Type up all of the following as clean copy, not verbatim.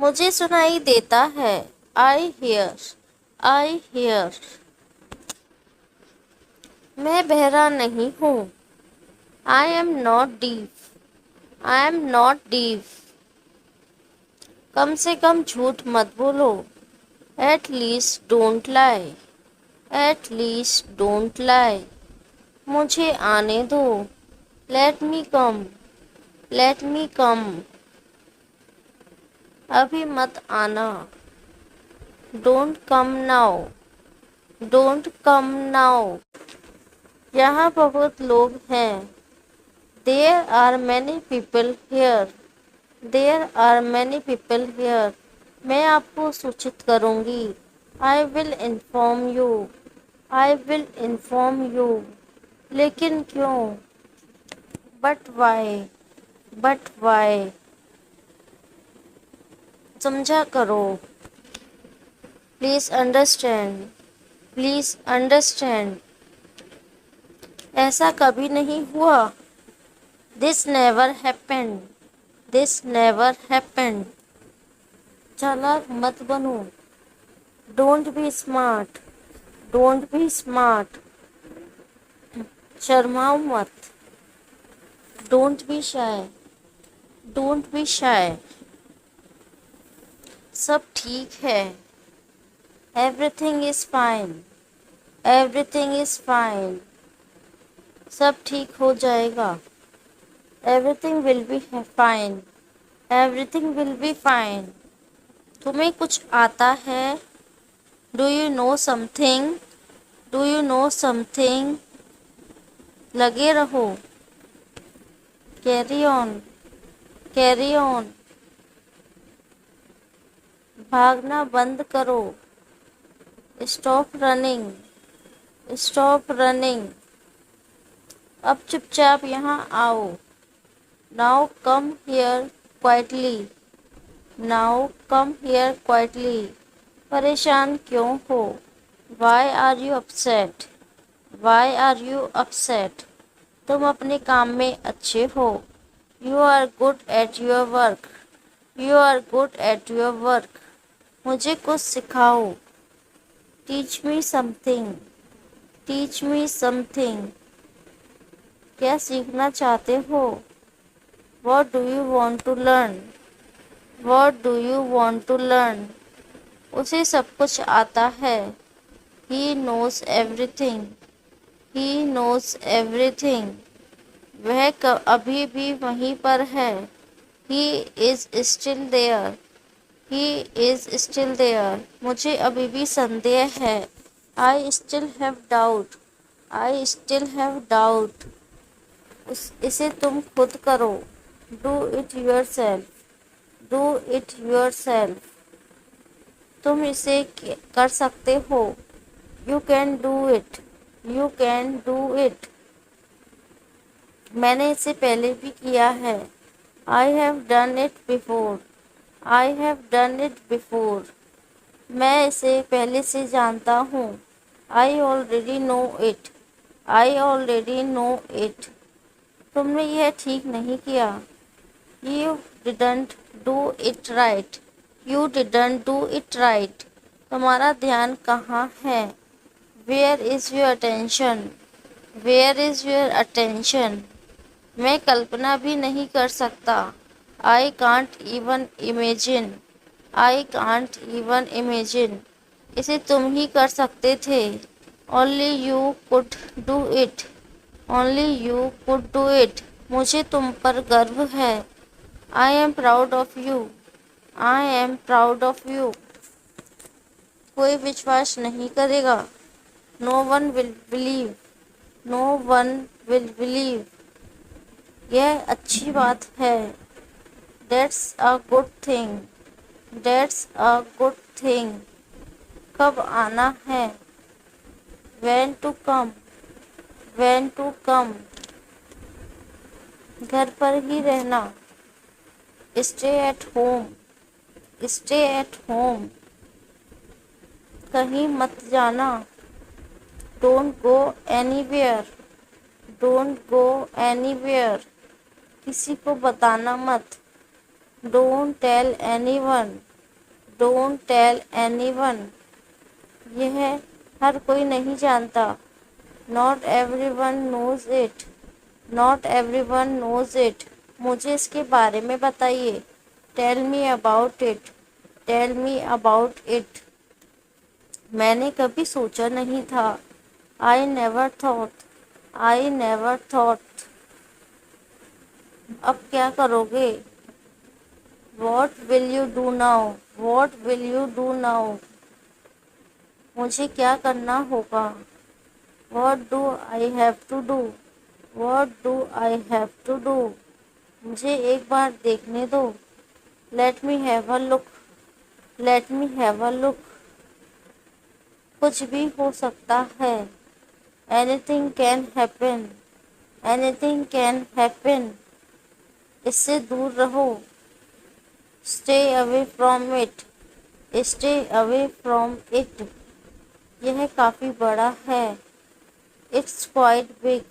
मुझे सुनाई देता है। I hear, I hear. मैं बहरा नहीं हूँ। I am not deaf, I am not deaf. कम से कम झूठ मत बोलो। At least don't lie, at least don't lie. मुझे आने दो। Let me come, let me come. अभी मत आना। Don't come now, don't come now. यहाँ बहुत लोग हैं। There are many people here, there are many people here. मैं आपको सूचित करूँगी। आई will inform you, I will inform you. लेकिन क्यों? But why, but why. समझा करो। Please understand, please understand. ऐसा कभी नहीं हुआ। This never happened, this never happened. चालाक मत बनो। Don't be smart, don't be smart. शर्माओ मत। Don't be shy, don't be shy. सब ठीक है। Everything is fine, everything is fine. सब ठीक हो जाएगा। Everything will be fine, everything will be fine. तुम्हें कुछ आता है? Do you know something, do you know something. लगे रहो। Carry on, carry on. भागना बंद करो। Stop running, stop running. अब चुपचाप यहाँ आओ। Now come here quietly, now come here quietly. परेशान क्यों हो? Why are you upset, why are you upset. तुम अपने काम में अच्छे हो। You are good at your work, you are good at your work. मुझे कुछ सिखाओ। Teach me something, teach me something. क्या सीखना चाहते हो? What do you want to learn, what do you want to learn. उसे सब कुछ आता है। He knows everything, he knows everything. वह अभी भी वहीं पर है। He is still there, he is still there. मुझे अभी भी संदेह है। I still have doubt, I still have doubt. इसे तुम खुद करो। Do it yourself, do it yourself. तुम इसे कर सकते हो। You can do it, you can do it. मैंने इसे पहले भी किया है। I have done it before, I have done it before. मैं इसे पहले से जानता हूँ। I already know it, I already know it. तुमने यह ठीक नहीं किया। You didn't do it right, you didn't do it right. तुम्हारा ध्यान कहाँ है? Where is your attention, where is your attention. मैं कल्पना भी नहीं कर सकता। I can't even imagine, I can't even imagine. इसे तुम ही कर सकते थे। Only you could do it, only you could do it. मुझे तुम पर गर्व है। I am proud of you, I am proud of you. कोई विश्वास नहीं करेगा। No one will believe, no one will believe. यह अच्छी बात है। That's a good thing, that's a good thing। कब आना है? When to come, when to come। घर पर ही रहना। Stay at home, stay at home। कहीं मत जाना। Don't go anywhere, don't go anywhere। किसी को बताना मत। Don't tell anyone, don't tell anyone, यह हर कोई नहीं जानता। Not everyone knows it, not everyone knows it, मुझे इसके बारे में बताइए। Tell me about it, tell me about it, मैंने कभी सोचा नहीं था। I never thought, I never thought, अब क्या करोगे। What will you do now, what will you do now, मुझे क्या करना होगा। What do I have to do, what do I have to do, मुझे एक बार देखने दो। Let me have a look, let me have a look, कुछ भी हो सकता है। Anything can happen, anything can happen, इससे दूर रहो। Stay away from it, stay away from it, यह काफ़ी बड़ा है। It's quite big,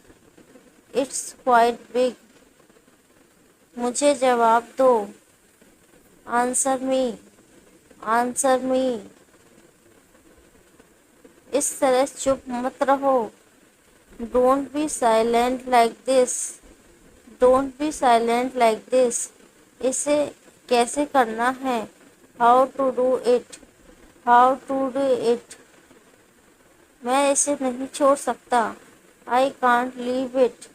it's quite big, मुझे जवाब दो। आंसर मी, आंसर मी, इस तरह चुप मत रहो। Don't be silent like this, don't be silent like this, इसे कैसे करना है। How to do it, how to do it, मैं इसे नहीं छोड़ सकता। I can't leave it,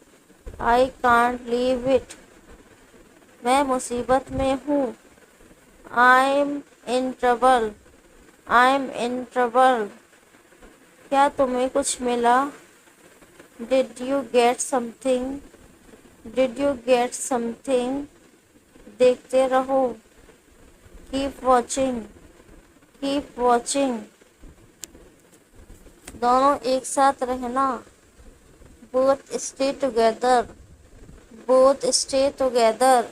I can't leave it, मैं मुसीबत में हूँ। I am in trouble, I am in trouble, क्या तुम्हें कुछ मिला। Did you get something, did you get something, देखते रहो। कीप वॉचिंग, कीप वॉचिंग, दोनों एक साथ रहना। Both stay together, both stay together,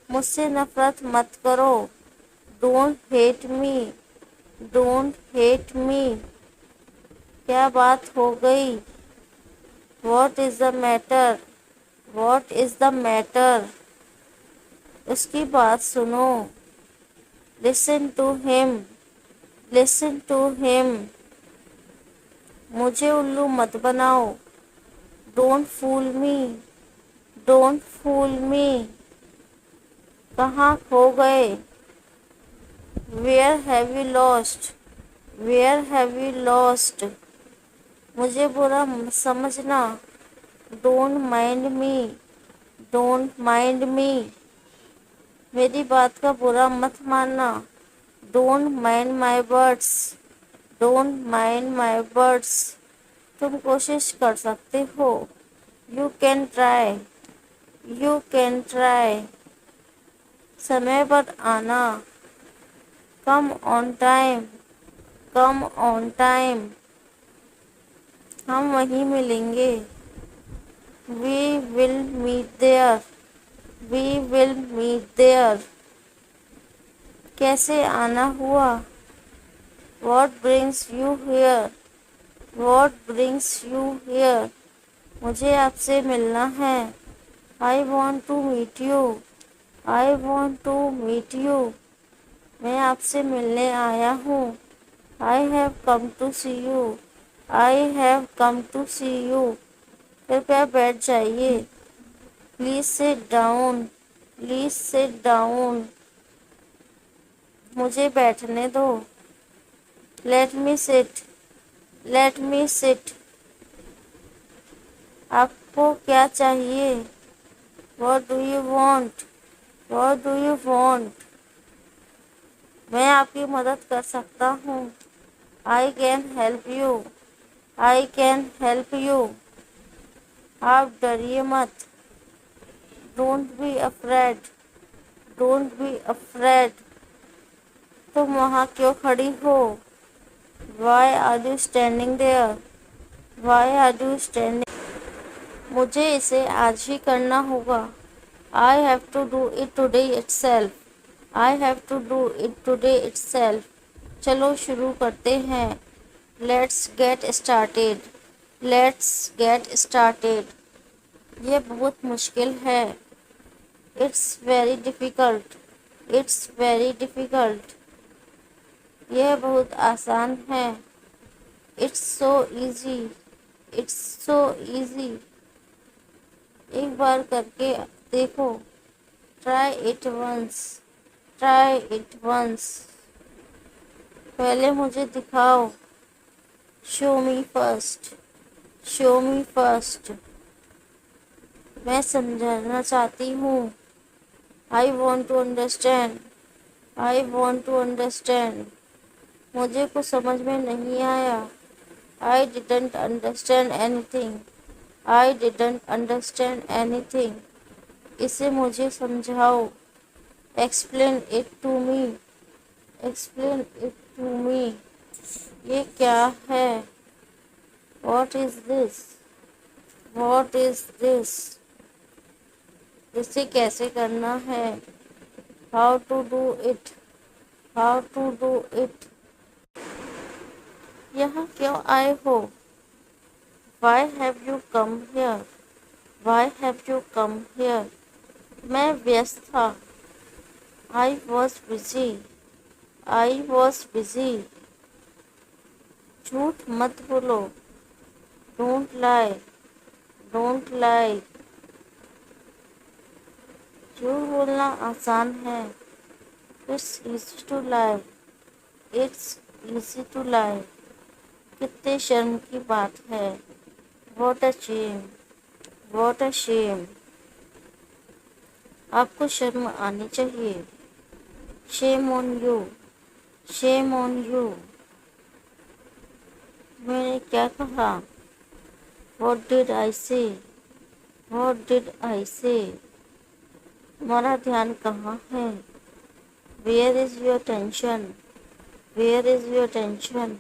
मुझसे नफरत मत करो। Don't hate me, don't hate me, क्या बात हो गई। What is the matter, what is the matter, उसकी बात सुनो। Listen to him, listen to him, मुझे उल्लू मत बनाओ। डोंट फूल मी, डोंट फूल मी, कहाँ खो गए। Where have you lost, where have you lost, मुझे बुरा मत समझना। Don't mind me, don't mind me, मेरी बात का बुरा मत मानना। Don't mind my words, don't mind my words, तुम कोशिश कर सकते हो। You can try, you can try, समय पर आना। Come on time, come on time, हम वहीं मिलेंगे। We will meet there, we will meet there, कैसे आना हुआ। What brings you here, what brings you here, मुझे आपसे मिलना है। I want to meet you, I want to meet you, मैं आपसे मिलने आया हूँ। I have come to see you, I have come to see you, कृपया बैठ जाइए। Please sit down, please sit down, मुझे बैठने दो। Let me sit, let me sit, आपको क्या चाहिए। What do you want, what do you want, मैं आपकी मदद कर सकता हूँ। I can help you, I can help you, आप डरिए मत। Don't be afraid, don't be afraid, तुम वहाँ क्यों खड़ी हो। Why are you standing there, why are you standing, मुझे इसे आज ही करना होगा। I have to do it today itself, I have to do it today itself, चलो शुरू करते हैं। Let's get started, let's get started, ये बहुत मुश्किल है। It's very difficult, it's very difficult, यह बहुत आसान है। It's so easy, it's so easy. एक बार करके देखो। Try it once, try it once. पहले मुझे दिखाओ। Show me first, show me first. मैं समझना चाहती हूँ। I want to understand, I want to understand. मुझे कुछ समझ में नहीं आया। I didn't understand anything, I didn't understand anything. इसे मुझे समझाओ। Explain it to me, explain it to मी। ये क्या है? What is this, what is this. इसे कैसे करना है? How to do it, how to do it. यहाँ क्यों आए हो? Why have you come here, why have you come here. मैं व्यस्त था। I was busy, I was busy. झूठ मत बोलो। Don't lie, don't lie. झूठ बोलना आसान है। It's easy to lie, it's easy to lie. कितने शर्म की बात है। What a shame, what a shame. आपको शर्म आनी चाहिए। Shame on you, shame on you. मैंने क्या कहा? वॉट डिड आई से, वॉट डिड आई से। तुम्हारा ध्यान कहाँ है? Where is your tension, where is your tension.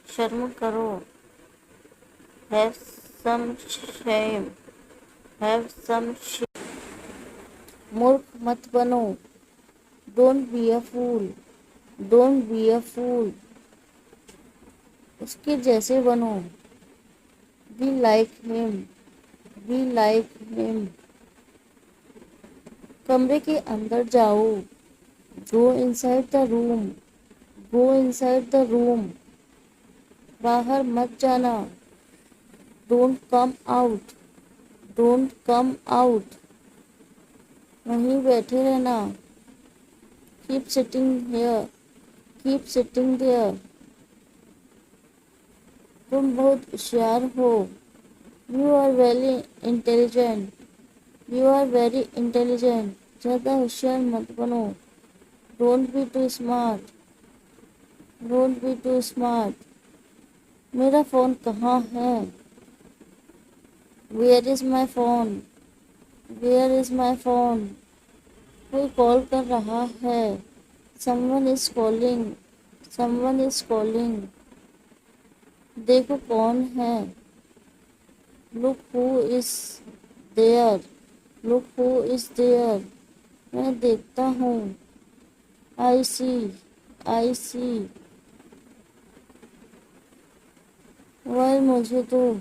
शर्म करो। Have some shame, have some shame. मूर्ख मत बनो। Don't be a fool, don't be a fool. उसके जैसे बनो। Be like him, be like him. कमरे के अंदर जाओ। Go inside the room, go inside the room. बाहर मत जाना। Don't come out, don't come out. वहीं बैठे रहना। Keep sitting here, keep sitting there. तुम बहुत होशियार हो। You are very intelligent, you are very intelligent. ज़्यादा होशियार मत बनो। Don't be too smart, don't be too smart. मेरा फ़ोन कहाँ है? Where is my phone, where is my phone. कोई कॉल कर रहा है। Someone is calling, someone is calling. देखो कौन है। Look who is there, look who is there. मैं देखता हूँ। आई सी, आई सी। मोबाइल मुझे दो।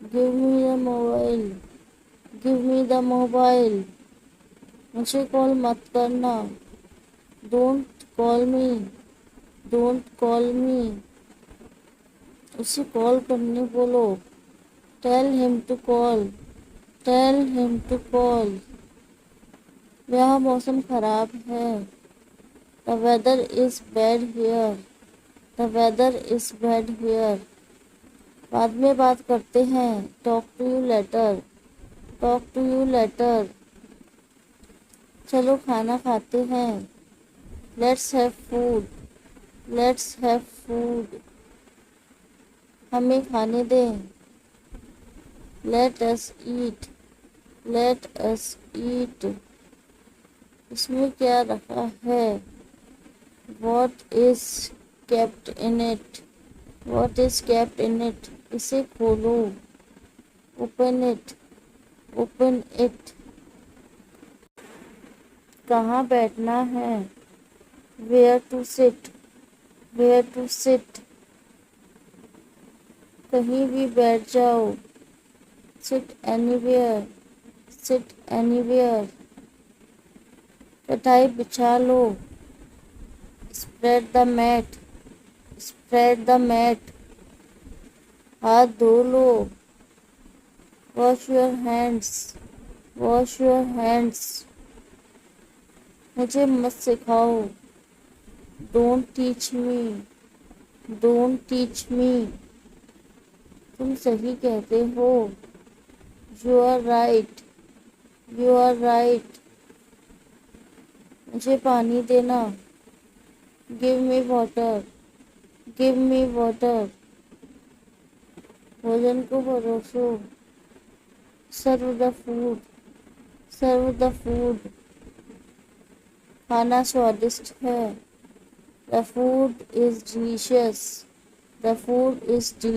Give me the mobile, give me the mobile. मुझे कॉल मत करना। Don't call me, don't call me. उसे कॉल करने बोलो। Tell him to call, tell him to call. यहाँ मौसम खराब है। The weather is bad here, the weather is bad here. बाद में बात करते हैं। Talk to you later, talk to you later. चलो खाना खाते हैं। Let's have food, let's have food. हमें खाने दें। Let us eat, let us eat. इसमें क्या रखा है? What is kept in it, what is kept in it. इसे खोलो। Open it, open it. कहाँ बैठना है? Where to sit, where to sit. कहीं भी बैठ जाओ। Sit anywhere, sit anywhere. चटाई बिछा लो। Spread the mat, spread the mat. हाथ धो लो, wash your hands, wash your hands. मुझे मत सिखाओ, don't teach me, don't teach me. तुम सही कहते हो, you are right, you are right. मुझे पानी देना, give me water, give me water. भोजन को परोसो, serve the food, serve the food. खाना स्वादिष्ट है, the food is delicious, the food is delicious.